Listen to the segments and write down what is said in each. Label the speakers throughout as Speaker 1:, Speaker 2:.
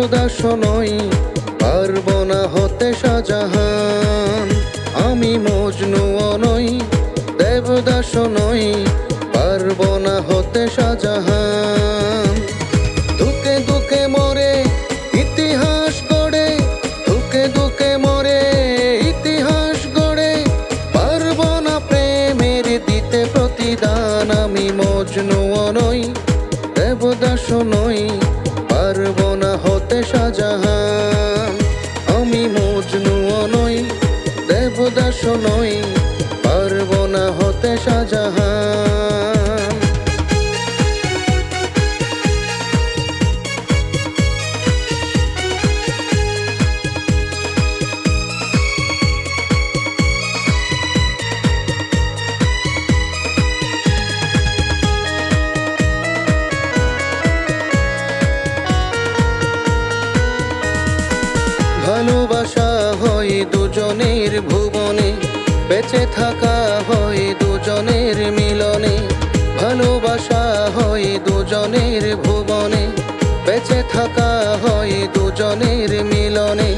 Speaker 1: দেবদাস নই, পারব না হতে শাহজাহান। আমি মজনুও নই, দেবদাস নই, পারব না হতে শাহজাহান। দুঃখে দুঃখে মরে ইতিহাস গড়ে, দুঃখে দুঃখে মরে ইতিহাস গড়ে, পারব না প্রেমের দিতে প্রতিদান। আমি মজনুও নই, দেবদাস নই, পারব না হতে শাহজাহান। আমি মজনুও নই, দেবদাস নই, পারব না হতে শাহজাহান। ভালোবাসা হয় দুজনের ভুবনে, বেঁচে থাকা হয় দুজনের মিলনে। ভালোবাসা হয় দুজনের ভুবনে, বেঁচে থাকা হয় দুজনের মিলনে।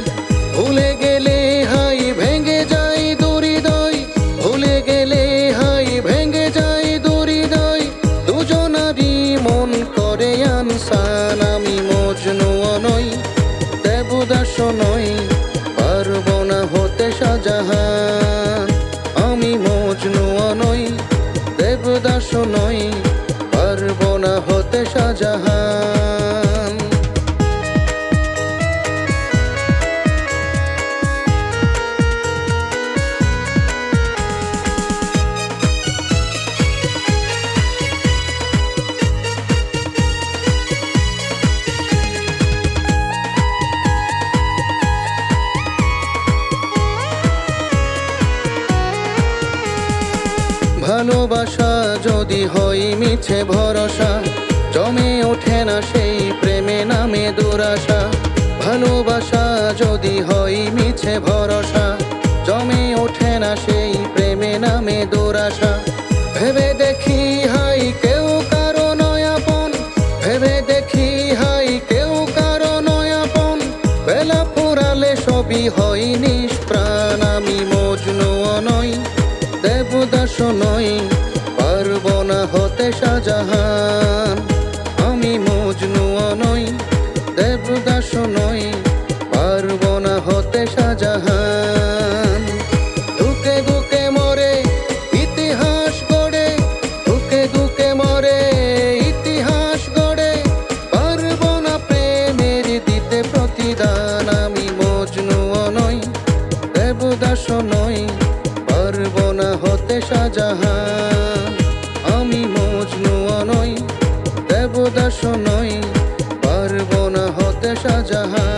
Speaker 1: ভুলে গেলে হাই ভেঙে যায় দুহৃদয়, ভুলে গেলে হাই ভেঙে যায় দুহৃদয়, দুজনারই মন করে আনসান। আমি মজনুও নই, দেবদাস নই, পারব না হতে শাহজাহান। আমি মজনুও নই, দেবদাস নই, পারব না হতে শাহজাহান। ভালোবাসা যদি হয় মিছে ভরসা, জমে ওঠে না সেই প্রেমে নামে দুরাশা। ভালোবাসা যদি হয় মিছে ভরসা, জমে ওঠে না সেই প্রেমে নামে দুরাশা। ভেবে দেখি হাই কেউ কারো নয় আপন, ভেবে দেখি হাই কেউ কারো নয় আপন, বেলা ফুরালে সবই হয় নিষ্প্রাণ। আমি মজনুও নই, দেবদাস নই, পারব না হতে শাহজাহান। আমি মজনুও নই, দেবদাস নই, পারব না হতে শাহজাহান। দুঃখে দুঃখে মরে ইতিহাস গড়ে, দুঃখে দুঃখে মরে ইতিহাস গড়ে, পারব না প্রেমের দিতে প্রতিদান। আমি মজনুও নই, দেবদাস নই, পারব না হতে শাহজাহান। আমি মজনুও নই, দেবদাস নই, পারব না হতে শাহজাহান।